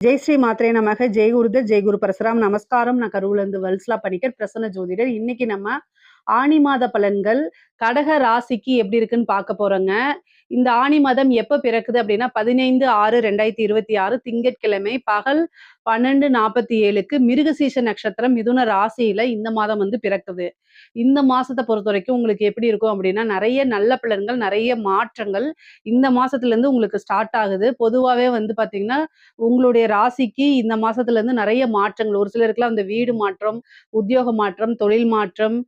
ஜெய் ஸ்ரீ மாத்ரே நமக. ஜெய் குருதர், ஜெய் குரு பரசுராம். நமஸ்காரம். நான் கரூர்லேருந்து வல்சலா பணிக்கர், பிரசன்ன ஜோதிடர். இன்னைக்கு நம்ம ஆனி மாத பலன்கள் கடக ராசிக்கு எப்படி இருக்குன்னு பார்க்க போறோங்க. இந்த ஆனி மாதம் எப்ப பிறக்குது அப்படின்னா 15/6/2026 திங்கட்கிழமை பகல் 12:47க்கு மிருகசீஷ நட்சத்திரம் மிதுன ராசியில இந்த மாதம் வந்து பிறக்குது. இந்த மாசத்தை பொறுத்த வரைக்கும் உங்களுக்கு எப்படி இருக்கும் அப்படின்னா நிறைய நல்ல பலன்கள், நிறைய மாற்றங்கள் இந்த மாசத்துல இருந்து உங்களுக்கு ஸ்டார்ட் ஆகுது. பொதுவாகவே வந்து பாத்தீங்கன்னா உங்களுடைய ராசிக்கு இந்த மாசத்துல இருந்து நிறைய மாற்றங்கள், ஒரு சிலருக்குலாம் அந்த வீடு மாற்றம், உத்தியோக மாற்றம், தொழில் மாற்றம்,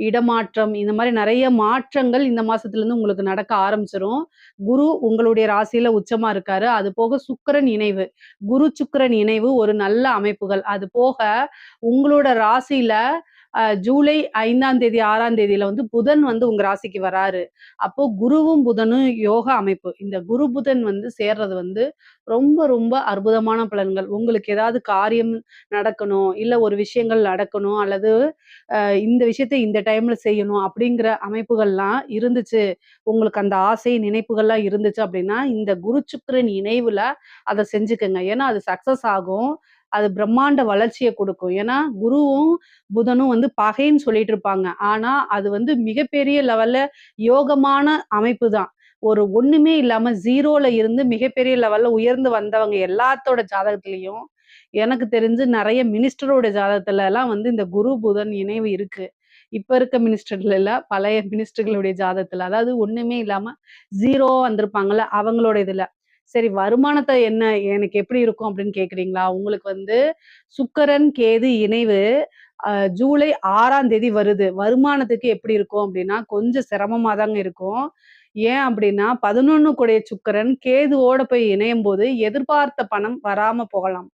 இடமாற்றம், இந்த மாதிரி நிறைய மாற்றங்கள் இந்த மாசத்துல இருந்து உங்களுக்கு நடக்க ஆரம்பிச்சிரும். குரு உங்களுடைய ராசியில உச்சமா இருக்காரு. அது போக சுக்கிரன் இணைவு, குரு சுக்கிரன் இணைவு ஒரு நல்ல அமைப்புகள். அது போக உங்களோட ராசியில ஜூலை 5ஆம் தேதி 6ஆம் தேதியில வந்து புதன் வந்து உங்க ராசிக்கு வராரு. அப்போ குருவும் புதனும் யோக அமைப்பு. இந்த குரு புதன் வந்து சேர்றது வந்து ரொம்ப ரொம்ப அற்புதமான பலன்கள். உங்களுக்கு ஏதாவது காரியம் நடக்கணும், இல்ல ஒரு விஷயங்கள் நடக்கணும், அல்லது இந்த விஷயத்த இந்த டைம்ல செய்யணும் அப்படிங்கிற அமைப்புகள்லாம் இருந்துச்சு, உங்களுக்கு அந்த ஆசை நினைப்புகள்லாம் இருந்துச்சு அப்படின்னா இந்த குரு சுக்கிரன் இணைவுல அதை செஞ்சுக்கங்க. ஏன்னா அது சக்சஸ் ஆகும். அது பிரம்மாண்ட வளர்ச்சியை கொடுக்கும். ஏன்னா குருவும் புதனும் வந்து பகைன்னு சொல்லிட்டு இருப்பாங்க. ஆனா அது வந்து மிகப்பெரிய லெவல்ல யோகமான அமைப்பு தான். ஒரு ஒண்ணுமே இல்லாம ஜீரோல இருந்து மிகப்பெரிய லெவல்ல உயர்ந்து வந்தவங்க எல்லாத்தோட ஜாதகத்திலயும் எனக்கு தெரிஞ்சு நிறைய மினிஸ்டரோட ஜாதகத்துல எல்லாம் வந்து இந்த குரு புதன் இணைவு இருக்கு. இப்ப இருக்க மினிஸ்டர்ல இல்ல, பழைய மினிஸ்டர்களுடைய ஜாதகத்துல, அதாவது ஒண்ணுமே இல்லாம ஜீரோ வந்திருப்பாங்கல்ல அவங்களோட இதுல. சரி, வருமானத்தை என்ன எனக்கு எப்படி இருக்கும் அப்படின்னு கேக்குறீங்களா? உங்களுக்கு வந்து சுக்கிரன் கேது இணைவு ஜூலை 6ஆம் தேதி வருது. வருமானத்துக்கு எப்படி இருக்கும் அப்படின்னா கொஞ்சம் சிரமமா தாங்க இருக்கும். ஏன் அப்படின்னா 11 கூடைய சுக்கிரன் கேதுவோட போய் இணையும் போது எதிர்பார்த்த பணம் வராம போகலாம்.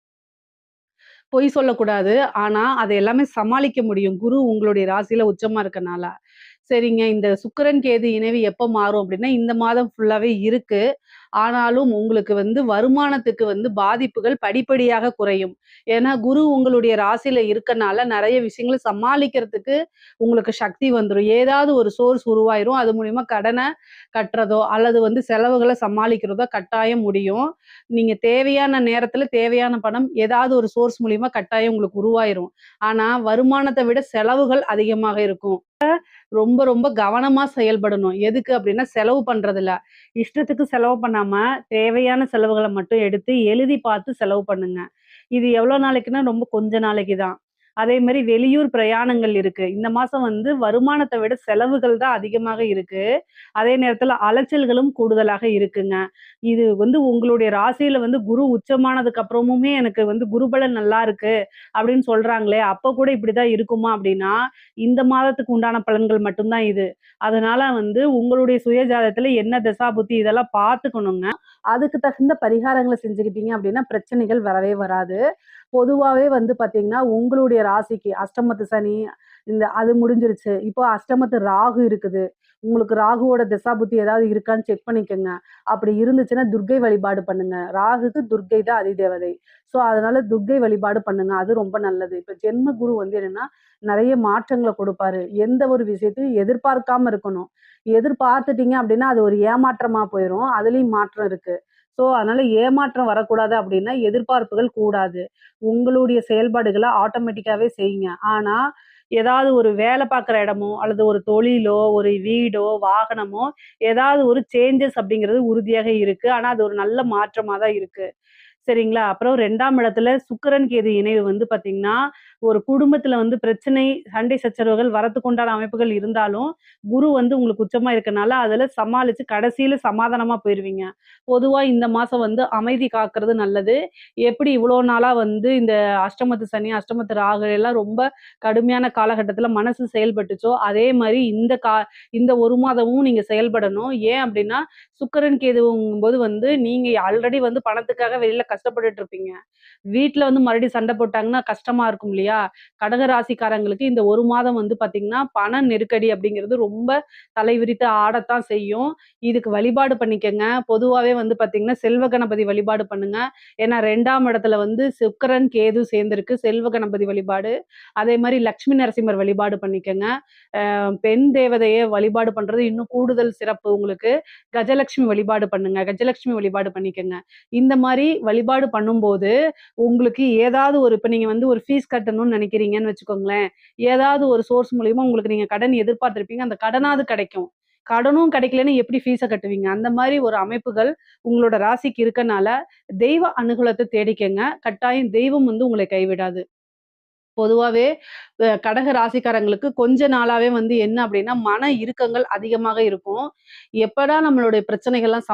பொய் சொல்லக்கூடாது. ஆனா அதை எல்லாமே சமாளிக்க முடியும். குரு உங்களுடைய ராசியில உச்சமா இருக்கனால. சரிங்க, இந்த சுக்கிரன் கேது இணைவு எப்ப மாறும் அப்படின்னா இந்த மாதம் ஃபுல்லாவே இருக்கு. ஆனாலும் உங்களுக்கு வந்து வருமானத்துக்கு வந்து பாதிப்புகள் படிப்படியாக குறையும். ஏன்னா குரு உங்களுடைய ராசியில இருக்கனால நிறைய விஷயங்கள சமாளிக்கிறதுக்கு உங்களுக்கு சக்தி வந்துரும். ஏதாவது ஒரு சோர்ஸ் உருவாயிரும். அது மூலியமா கடனை கட்டுறதோ அல்லது வந்து செலவுகளை சமாளிக்கிறதோ கட்டாயம் முடியும். நீங்க தேவையான நேரத்துல தேவையான பணம் ஏதாவது ஒரு சோர்ஸ் மூலியமா கட்டாயம் உங்களுக்கு உருவாயிரும். ஆனா வருமானத்தை விட செலவுகள் அதிகமாக இருக்கும். ரொம்ப ரொம்ப கவனமா செயல்படணும். எதுக்கு அப்படின்னா செலவு பண்றதுல. இஷ்டத்துக்கு செலவு பண்ணாம தேவையான செலவுகளை மட்டும் எடுத்து எழுதி பார்த்து செலவு பண்ணுங்க. இது எவ்வளவு நாளைக்குன்னா ரொம்ப கொஞ்ச நாளைக்கு தான். அதே மாதிரி வெளியூர் பிரயாணங்கள் இருக்கு. இந்த மாசம் வந்து வருமானத்தை விட செலவுகள் தான் அதிகமாக இருக்கு. அதே நேரத்துல அலைச்சல்களும் கூடுதலாக இருக்குங்க. இது வந்து உங்களுடைய ராசியில வந்து குரு உச்சமானதுக்கு அப்புறமுமே எனக்கு வந்து குருபலன் நல்லா இருக்கு அப்படின்னு சொல்றாங்களே, அப்ப கூட இப்படிதான் இருக்குமா அப்படின்னா இந்த மாதத்துக்கு உண்டான பலன்கள் மட்டும்தான் இது. அதனால வந்து உங்களுடைய சுயஜாதத்துல என்ன தசா புத்தி இதெல்லாம் பார்த்துக்கணுங்க. அதுக்கு தகுந்த பரிகாரங்களை செஞ்சுக்கிட்டீங்க அப்படின்னா பிரச்சனைகள் வரவே வராது. பொதுவாவே வந்து பாத்தீங்கன்னா உங்களுடைய ராசிக்கு அஷ்டமத்து சனி அது முடிஞ்சிருச்சு. இப்போ அஷ்டமத்து ராகு இருக்குது. உங்களுக்கு ராகுவோட திசாபுத்தி ஏதாவது இருக்கான்னு செக் பண்ணிக்கோங்க. அப்படி இருந்துச்சுன்னா துர்க்கை வழிபாடு பண்ணுங்க. ராகுக்கு துர்க்கை தான் அதிதேவதை. ஸோ அதனால துர்க்கை வழிபாடு பண்ணுங்க. அது ரொம்ப நல்லது. இப்ப ஜென்ம குரு வந்து என்னன்னா நிறைய மாற்றங்களை கொடுப்பாரு. எந்த ஒரு விஷயத்தையும் எதிர்பார்க்காம இருக்கணும். எதிர்பார்த்துட்டீங்க அப்படின்னா அது ஒரு ஏமாற்றமா போயிரும். அதுலயும் மாற்றம் இருக்கு. ஸோ அதனால ஏமாற்றம் வரக்கூடாது அப்படின்னா எதிர்பார்ப்புகள் கூடாது. உங்களுடைய செயல்பாடுகளை ஆட்டோமேட்டிக்காவே செய்யுங்க. ஆனா ஏதாவது ஒரு வேலை பார்க்குற இடமோ அல்லது ஒரு தொழிலோ ஒரு வீடோ வாகனமோ ஏதாவது ஒரு சேஞ்சஸ் அப்படிங்கிறது உறுதியாக இருக்கு. ஆனா அது ஒரு நல்ல மாற்றமா தான் இருக்கு. சரிங்களா? அப்புறம் 2ஆம் இடத்துல சுக்கிரன் கேது இணைவு வந்து பார்த்தீங்கன்னா, ஒரு குடும்பத்துல வந்து பிரச்சனை, சண்டை சச்சரவுகள் வரத்துக்கு உண்டான அமைப்புகள் இருந்தாலும், குரு வந்து உங்களுக்கு உச்சமா இருக்கனால, அதுல சமாளிச்சு கடைசியில சமாதானமா போயிருவீங்க. பொதுவா இந்த மாசம் வந்து அமைதி காக்குறது நல்லது. எப்படி இவ்வளோ நாளா வந்து இந்த அஷ்டமத்து சனி, அஷ்டமத்து ராகு எல்லாம் ரொம்ப கடுமையான காலகட்டத்துல மனசு செயல்பட்டுச்சோ, அதே மாரி இந்த 1 மாதமும் நீங்க செயல்படணும். ஏன் அப்படின்னா, சுக்கிரன் கேதுங்கும்போது வந்து நீங்க ஆல்ரெடி வந்து பணத்துக்காக வெளியில கஷ்டப்பட்டுட்டு இருப்பீங்க. வீட்ல வந்து மறுபடியும் சண்டை போட்டாங்கன்னா கஷ்டமா இருக்கும் இல்லையா? கடக ராசிக்காரங்களுக்கு இந்த 1 மாதம் வந்து பார்த்தீங்கன்னா, பண நெருக்கடி அப்படிங்கிறது ரொம்ப தலைவிரித்து ஆடத்தான் செய்யும். இதுக்கு வழிபாடு பண்ணிக்கங்க. பொதுவாவே வந்து பார்த்தீங்கன்னா, செல்வ கணபதி வழிபாடு பண்ணுங்க. ஏன்னா 2ஆம் இடத்துல வந்து சுக்கிரன், கேது சேர்ந்திருக்கு. செல்வ கணபதி வழிபாடு. அதே மாரி லட்சுமி நரசிம்மர் வழிபாடு பண்ணிக்கங்க. பெண் தேவதைய வழிபாடு பண்றது இன்னும் கூடுதல் சிறப்பு உங்களுக்கு. கஜலட்சுமி வழிபாடு பண்ணுங்க. கஜலட்சுமி வழிபாடு பண்ணிக்கங்க. இந்த மாரி வழிபாடு பண்ணும்போது, உங்களுக்கு ஏதாவது ஒரு இப்ப நீங்க வந்து ஒரு ஃபீஸ் கட்டணும்னு நெனைக்கிறீங்கன்னு வச்சுக்கோங்களேன். ஏதாவது ஒரு சோர்ஸ் மூலியமா உங்களுக்கு நீங்க கடன் எதிர்பார்த்திருப்பீங்க. அந்த கடனாவது கிடைக்கும். கடனும் கிடைக்கலன்னு எப்படி ஃபீஸ கட்டுவீங்க? அந்த மாரி ஒரு அமைப்புகள் உங்களோட ராசிக்கு இருக்கனால, தெய்வ அனுகூலத்த தேடிக்கங்க. கட்டாயம் தெய்வம் வந்து உங்களை கைவிடாது. பொதுவாவே கடக ராசிக்காரங்களுக்கு கொஞ்ச நாளாவே வந்து என்ன அப்டின்னா, மன இறுக்கங்கள் அதிகமாக இருக்கும். எப்படா நம்மளுடைய பிரச்சனைகள்லாம்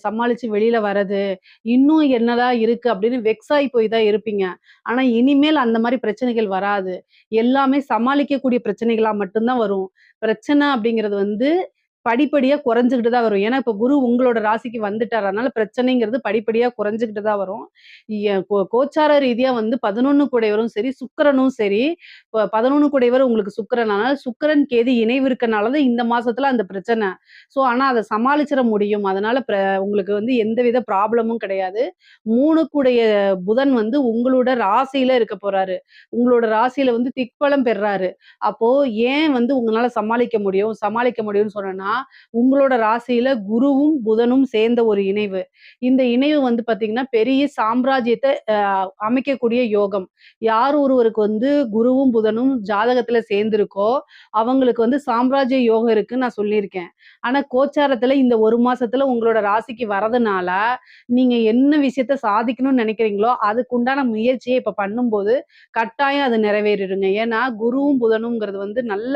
சமாளிச்சு வெளில வரது? இன்னும் என்னடா இருக்கு அப்டின்னு வெக்ஸ் ஆயி போய் தான் இருப்பீங்க. ஆனா இனிமேல் அந்த மாரி பிரச்சனைகள் வராது. எல்லாமே சமாளிக்கக்கூடிய பிரச்சனைகளா மட்டும் தான் வரும். பிரச்சனை அப்டிங்கிறது வந்து படிப்படியா குறைஞ்சுகிட்டு தான் வரும். ஏன்னா, இப்ப குரு உங்களோட ராசிக்கு வந்துட்டாரு. அதனால பிரச்சனைங்கிறது படிப்படியா குறைஞ்சுகிட்டு தான் வரும். கோச்சார ரீதியா வந்து 11 கூடையவரும் சரி, சுக்கிரனும் சரி, 11 கூடையவர் உங்களுக்கு சுக்கிரன். அதனால சுக்கிரன், கேது இணைவு இருக்கனால தான் இந்த மாசத்துல அந்த பிரச்சனை. ஆனா அத சமாளிச்சிட முடியும். அதனால உங்களுக்கு வந்து எந்தவித ப்ராப்ளமும் கிடையாது. 3 கூடைய புதன் வந்து உங்களோட ராசியில இருக்க போறாரு. உங்களோட ராசியில வந்து திக்பலம் பெறுறாரு. அப்போ ஏன் வந்து உங்களால சமாளிக்க முடியும்னு சொன்னேன்னா, உங்களோட ராசியில குருவும், புதனும் சேர்ந்த ஒரு இணைவு. இந்த இணைவு வந்து பார்த்தீங்கன்னா, பெரிய சாம்ராஜ்யத்த அமைக்கக்கூடிய யோகம். யார் ஒருவருக்கு வந்து குருவும், புதனும் ஜாதகத்துல சேர்ந்திருக்கோ, அவங்களுக்கு வந்து சாம்ராஜ்ய யோகம் இருக்குன்னு நான் சொல்லியிருக்கேன். ஆனா கோச்சாரத்துல இந்த 1 மாசத்துல உங்களோட ராசிக்கு வரதுனால, நீங்க என்ன விஷயத்த சாதிக்கணும்னு நெனைக்கிறீங்களோ, அதுக்குண்டான முயற்சிய இப்ப பண்ணும்போது, கட்டாயம் அது நிறைவேறிடுங்க. ஏன்னா, குருவும், புதனும்ங்கிறது வந்து நல்ல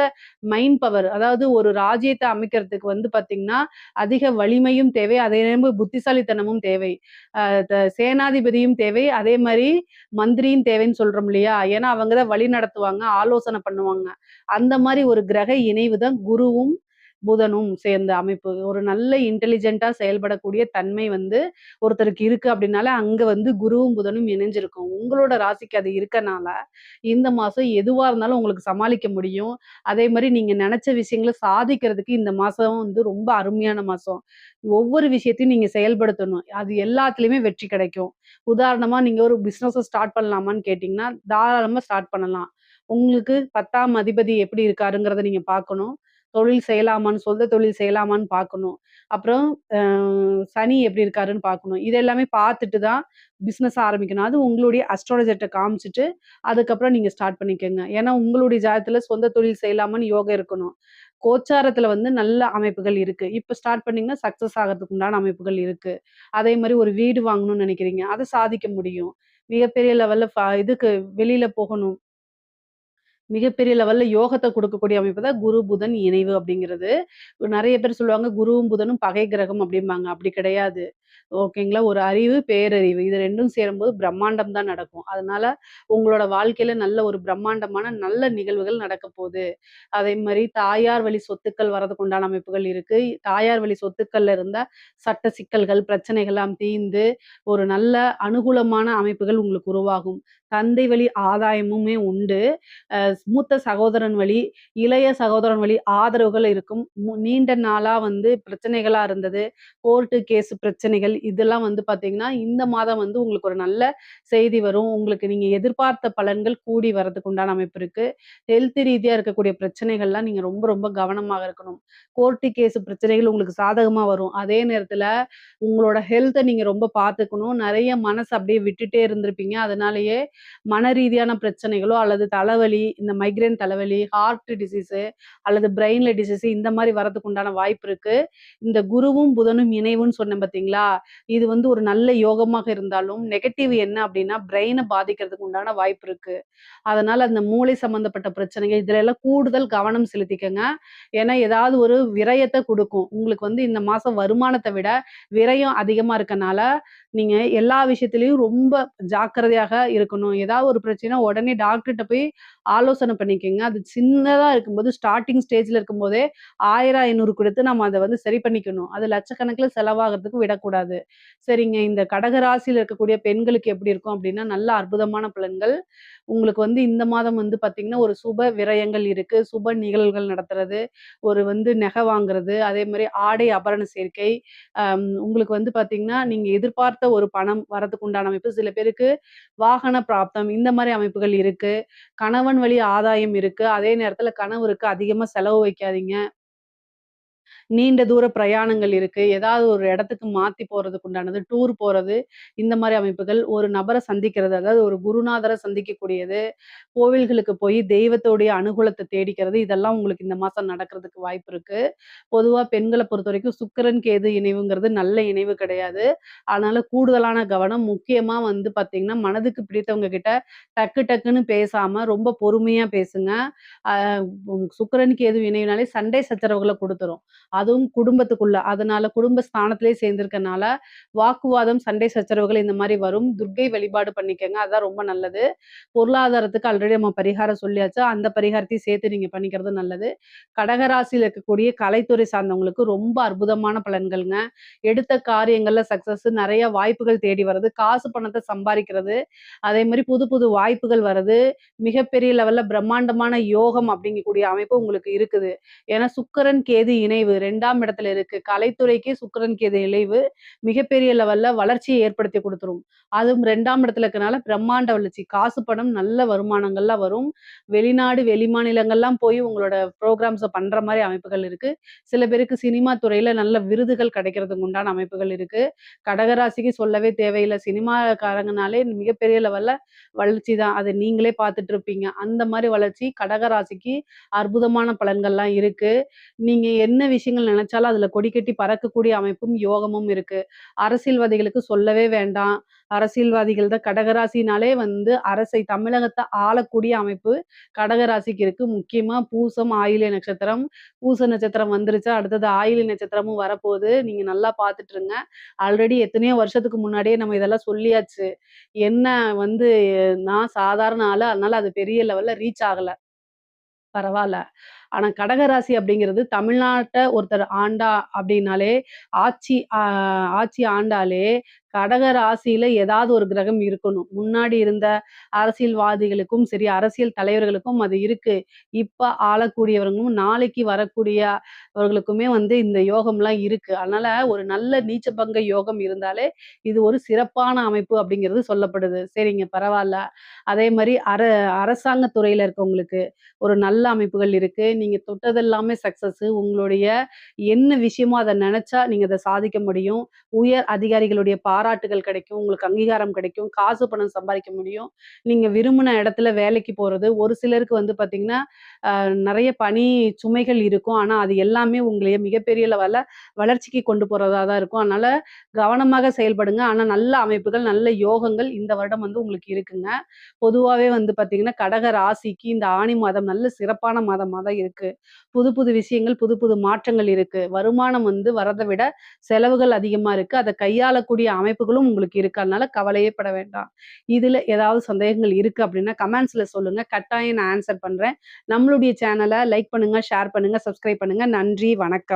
மைண்ட் பவர். அதாவது ஒரு ராஜ்யத்த அமைக்கிறதுக்கு வந்து பார்த்தீங்கன்னா, அதிக வலிமையும் தேவை. அதே நேரம் புத்திசாலித்தனமும் தேவை. அ த சேனாதிபதியும் தேவை. அதே மாரி மந்திரியும் தேவைன்னு சொல்றோம் இல்லையா? ஏன்னா, அவங்க தான் வழி நடத்துவாங்க, ஆலோசனை பண்ணுவாங்க. அந்த மாரி ஒரு கிரக இணைவு தான் குருவும், புதனும் சேர்ந்த அமைப்பு. ஒரு நல்ல இன்டெலிஜென்ட்டா செயல்படக்கூடிய தன்மை வந்து ஒருத்தருக்கு இருக்கு அப்டின்னாலே, அங்க வந்து குருவும், புதனும் இணைஞ்சிருக்கும். உங்களோட ராசிக்கு அது இருக்கனால, இந்த மாசம் எதுவா இருந்தாலும் உங்களுக்கு சமாளிக்க முடியும். அதே மாரி நீங்க நெனச்ச விஷயங்கள சாதிக்கிறதுக்கு இந்த மாசம் வந்து ரொம்ப அருமையான மாசம். ஒவ்வொரு விஷயத்தையும் நீங்க செயல்படுத்தணும். அது எல்லாத்துலயுமே வெற்றி கிடைக்கும். உதாரணமா நீங்க ஒரு பிசினஸ ஸ்டார்ட் பண்ணலாமான்னு கேட்டீங்கன்னா, தாராளமா ஸ்டார்ட் பண்ணலாம். உங்களுக்கு 10ஆம் அதிபதி எப்படி இருக்காருங்கிறத நீங்க பார்க்கணும். தொழில் செய்யலாமான்னு சொந்த தொழில் செய்யலாமான்னு பார்க்கணும். அப்புறம் அ சனி எப்படி இருக்காருன்னு பார்க்கணும். இது எல்லாமே பார்த்துட்டு தான் பிசினஸ் ஆரம்பிக்கணும். அது உங்களுடைய அஸ்ட்ராலஜர்ட்ட காமிச்சுட்டு, அதுக்கப்புறம் நீங்க ஸ்டார்ட் பண்ணிக்கங்க. ஏன்னா, உங்களுடைய ஜாதகத்துல சொந்த தொழில் செய்யலாமான்னு யோகம் இருக்கணும். கோச்சாரத்துல வந்து நல்ல அமைப்புகள் இருக்கு. இப்ப ஸ்டார்ட் பண்ணீங்கன்னா, சக்சஸ் ஆகறதுக்கு உண்டான அமைப்புகள் இருக்கு. அதே மாரி ஒரு வீடு வாங்கணும்னு நெனைக்கிறீங்க. அத சாதிக்க முடியும். மிகப்பெரிய லெவல்ல இதுக்கு வெளியில போகணும். மிகப்பெரிய லெவல்ல யோகத்த குடுக்கக்கூடிய அமைப்பு தான் குரு, புதன் இணைவு அப்படிங்கிறது. நெறைய பேர் சொல்லுவாங்க, குருவும், புதனும் பகை கிரகம் அப்படிம்பாங்க. அப்படி கிடையாது. ஓகேங்களா? ஒரு அறிவு, பேரறிவு இது 2ம் சேரும்போது பிரம்மாண்டம் தான் நடக்கும். அதனால உங்களோட வாழ்க்கையில நல்ல ஒரு பிரம்மாண்டமான நல்ல நிகழ்வுகள் நடக்கப் போது. அதே மாரி தாயார் வழி சொத்துக்கள் வரதுக்கு உண்டான அமைப்புகள் இருக்கு. தாயார் வழி சொத்துக்கள்ல இருந்த சட்ட சிக்கல்கள், பிரச்சனைகள்லாம் தீர்ந்து, ஒரு நல்ல அனுகூலமான அமைப்புகள் உங்களுக்கு உருவாகும். தந்தை வழி ஆதாயமுமே உண்டு. மூத்த சகோதரன் வழி, இளைய சகோதரன் வழி ஆதரவுகள் இருக்கும். நீண்ட நாளா வந்து பிரச்சனைகளா இருந்தது. கோர்ட்டு கேஸ் பிரச்சனைகள் இதெல்லாம் வந்து பார்த்தீங்கன்னா, இந்த மாதம் வந்து உங்களுக்கு ஒரு நல்ல செய்தி வரும். உங்களுக்கு நீங்க எதிர்பார்த்த பலன்கள் கூடி வரதுக்கு உண்டான அமைப்பு இருக்கு. ஹெல்த் ரீதியா இருக்கக்கூடிய பிரச்சனைகள்லாம் நீங்க ரொம்ப ரொம்ப கவனமாக இருக்கணும். கோர்ட்டு கேஸ் பிரச்சனைகள் உங்களுக்கு சாதகமா வரும். அதே நேரத்தில உங்களோட ஹெல்த்த நீங்க ரொம்ப பார்த்துக்கணும். நெறைய மனச அப்படியே விட்டுட்டே இருந்திருப்பீங்க. அதனாலேயே மன ரீதியான பிரச்சனைகளோ அல்லது தலைவலி, இந்த மைக்ரேன் தலைவலி, ஹார்ட் டிசீஸு அல்லது பிரெயின்ல டிசீஸு இந்த மாரி வரதுக்கு உண்டான வாய்ப்பு இருக்கு. இந்த குருவும், புதனும் இணைவுன்னு சொன்னேன் பார்த்தீங்களா? இது வந்து ஒரு நல்ல யோகமாக இருந்தாலும், நெகட்டிவ் என்ன அப்டின்னா, பிரெயின பாதிக்கிறதுக்கு உண்டான வாய்ப்பு இருக்கு. அதனால அந்த மூளை சம்மந்தப்பட்ட பிரச்சனைகள், இதுல எல்லாம் கூடுதல் கவனம் செலுத்திக்கங்க. ஏன்னா, ஏதாவது ஒரு விரயத்த குடுக்கும். உங்களுக்கு வந்து இந்த மாசம் வருமானத்த விட விரயம் அதிகமா இருக்கனால, நீங்க எல்லா விஷயத்திலயும் ரொம்ப ஜாக்கிரதையாக இருக்கணும். ஏதாவது ஒரு பிரச்சனைனா உடனே டாக்டர்ட்ட போய் ஆலோசனை பண்ணிக்கங்க. அது சின்னதா இருக்கும்போது ஸ்டார்ட்டிங் ஸ்டேஜ்ல இருக்கும்போதே 1000, 500 குடுத்து நம்ம அத வந்து சரி பண்ணிக்கணும். அது லட்சக்கணக்குல செலவாகுறதுக்கு விடக்கூடாது. சரிங்க. இந்த கடக ராசியில இருக்கக்கூடிய பெண்களுக்கு எப்படி இருக்கும் அப்டின்னா, நல்ல அற்புதமான பலன்கள். உங்களுக்கு வந்து இந்த மாதம் வந்து பார்த்தீங்கன்னா, ஒரு சுப விரயங்கள் இருக்கு. சுப நிகழ்வுகள் நடத்துறது, ஒரு வந்து நகை வாங்குறது, அதே மாரி ஆடை ஆபரண சேர்க்கை. உங்களுக்கு வந்து பார்த்தீங்கன்னா, நீங்க எதிர்பார்த்த ஒரு பணம் வரதுக்கு உண்டான அமைப்பு. சில பேருக்கு வாகன பிராப்தம் இந்த மாரி அமைப்புகள் இருக்கு. கணவன் வழி ஆதாயம் இருக்கு. அதே நேரத்தில கணவருக்கு அதிகமா செலவு வைக்காதீங்க. நீண்ட தூர பிரயாணங்கள் இருக்கு. ஏதாவது ஒரு இடத்துக்கு மாத்தி போறதுக்கு உண்டானது, டூர் போறது, இந்த மாரி அமைப்புகள். ஒரு நபர சந்திக்கிறது, அதாவது ஒரு குருநாதர சந்திக்கக்கூடியது, கோவில்களுக்கு போய் தெய்வத்தோடைய அனுகூலத்த தேடிக்கிறது, இதெல்லாம் உங்களுக்கு இந்த மாசம் நடக்கிறதுக்கு வாய்ப்பு இருக்கு. பொதுவா பெண்கள பொறுத்தவரைக்கும் சுக்கிரன், கேது இணைவுங்கிறது நல்ல இணைவு கிடையாது. அதனால கூடுதலான கவனம். முக்கியமா வந்து பார்த்தீங்கன்னா, மனதுக்கு பிடித்தவங்க கிட்ட டக்கு டக்குன்னு பேசாம ரொம்ப பொறுமையா பேசுங்க. அ சுக்கிரன், கேது இணைவுனாலே சண்டை சச்சரவுகள குடுத்துரும். அதுவும் குடும்பத்துக்குள்ள. அதனால குடும்ப ஸ்தானத்திலேயே சேர்ந்திருக்கனால, வாக்குவாதம், சண்டை சச்சரவுகள் இந்த மாரி வரும். துர்க்கை வழிபாடு பண்ணிக்கங்க. அதான் ரொம்ப நல்லது. பொருளாதாரத்துக்கு ஆல்ரெடி நம்ம பரிகாரம் சொல்லியாச்சு. அந்த பரிகாரத்தையும் சேர்த்து நீங்க பண்ணிக்கிறது நல்லது. கடகராசியில இருக்கக்கூடிய கலைத்துறை சார்ந்தவங்களுக்கு ரொம்ப அற்புதமான பலன்கள்ங்க. எடுத்த காரியங்கள்ல சக்சஸ், நெறைய வாய்ப்புகள் தேடி வர்றது, காசு பணத்த சம்பாரிக்கிறது, அதே மாரி புது புது வாய்ப்புகள் வர்றது, மிகப்பெரிய லெவல்ல பிரம்மாண்டமான யோகம் அப்படிங்கக்கூடிய அமைப்பு உங்களுக்கு இருக்குது. ஏன்னா சுக்கிரன், கேது இணைவு 2ஆம் இடத்துல இருக்கு. கலைத்துறைக்கு சுக்கிரன், கேது இணைவு மிகப்பெரிய லெவல்ல வளர்ச்சிய ஏற்படுத்தி குடுத்துரும். அதுவும் 2ஆம் இடத்துல இருக்கனால பிரம்மாண்ட வளர்ச்சி. காசு, பணம் நல்ல வருமானங்கள்லாம் வரும். வெளிநாடு, வெளிமாநிலங்கள்லாம் போய் உங்களோட புரோகிராம்ஸ பண்ற மாரி அமைப்புகள் இருக்கு. சில பேருக்கு சினிமா துறையில நல்ல விருதுகள் கிடைக்கிறதுக்கு உண்டான அமைப்புகள் இருக்கு. கடகராசிக்கு சொல்லவே தேவையில்ல. சினிமாக்காரங்கனாலே மிகப்பெரிய லெவல்ல வளர்ச்சி தான். அத நீங்களே பார்த்துட்டு இருப்பீங்க. அந்த மாரி வளர்ச்சி கடகராசிக்கு அற்புதமான பலன்கள்லாம் இருக்கு. நீங்க என்ன விஷயங்கள் நெனச்சாலும் அதுல கொடி கட்டி பறக்கக்கூடிய அமைப்பும், யோகமும் இருக்கு. அரசியல்வாதிகளுக்கு சொல்லவே வேண்டாம். அரசியல்வாதிகள் தான் கடகராசினாலே வந்து அரசை தமிழகத்த ஆளக்கூடிய அமைப்பு கடகராசிக்கு இருக்கு. முக்கியமா பூசம், ஆயில்ய நட்சத்திரம். பூச நட்சத்திரம் வந்துருச்சா, அடுத்தது ஆயில்ய நட்சத்திரமும் வரப்போது. நீங்க நல்லா பார்த்துட்டுருங்க. ஆல்ரெடி எத்தனையோ வருஷத்துக்கு முன்னாடியே நம்ம இதெல்லாம் சொல்லியாச்சு. என்ன வந்து நான் சாதாரண ஆளு. அதனால அது பெரிய லெவல்ல ரீச் ஆகல. பரவால்ல. ஆனா கடகராசி அப்படிங்கிறது தமிழ்நாட்ட ஒருத்தர் ஆண்டா அப்படின்னாலே, ஆட்சி ஆண்டாலே கடக ராசியில ஏதாவது ஒரு கிரகம் இருக்கணும். முன்னாடி இருந்த அரசியல்வாதிகளுக்கும் சரி, அரசியல் தலைவர்களுக்கும் அது இருக்கு. இப்ப ஆளக்கூடியவர்களும், நாளைக்கு வரக்கூடியவர்களுக்குமே வந்து இந்த யோகம்லாம் இருக்கு. அதனால ஒரு நல்ல நீச்சபங்க யோகம் இருந்தாலே, இது ஒரு சிறப்பான அமைப்பு அப்படிங்கிறது சொல்லப்படுது. சரிங்க பரவால்ல. அதே மாரி அரசாங்க துறையில இருக்கவங்களுக்கு ஒரு நல்ல அமைப்புகள் இருக்கு. நீங்க தொட்டதெல்லாமே சக்சஸ். உங்களுடைய என்ன விஷயமோ அத நெனச்சா நீங்க அத சாதிக்க முடியும். உயர் அதிகாரிகளுடைய பாராட்டுகள் கிடைக்கும். உங்களுக்கு அங்கீகாரம் கிடைக்கும். காசு பணம் சம்பாரிக்க முடியும். நீங்க விரும்புன இடத்துல வேலைக்கு போறது. ஒரு சிலருக்கு வந்து பார்த்தீங்கன்னா, நெறைய பணி சுமைகள் இருக்கும். ஆனா, அது எல்லாமே உங்களைய மிகப்பெரிய லெவல்ல வளர்ச்சிக்கு கொண்டு போறதா தான் இருக்கும். அதனால கவனமாக செயல்படுங்க. ஆனா, நல்ல அமைப்புகள், நல்ல யோகங்கள் இந்த வருடம் வந்து உங்களுக்கு இருக்குங்க. பொதுவாவே வந்து பார்த்தீங்கன்னா, கடக ராசிக்கு இந்த ஆனி மாதம் நல்ல சிறப்பான மாதமா தான் இருக்கு. புது புது விஷயங்கள், புது புது மாற்றங்கள் இருக்கு. வருமானம் வந்து வரத விட செலவுகள் அதிகமா இருக்கு. அத கையாளக்கூடிய அமைப்புகளும் உங்களுக்கு இருக்கு. அதனால கவலையே பட வேண்டாம். இதுல ஏதாவது சந்தேகங்கள் இருக்கு அப்படின்னா, கமெண்ட்ஸ்ல சொல்லுங்க. கட்டாயம் நான் ஆன்ஸர் பண்றேன். நம்மளுடைய சேனல லைக் பண்ணுங்க, ஷேர் பண்ணுங்க, சப்ஸ்கிரைப் பண்ணுங்க. நன்றி, வணக்கம்.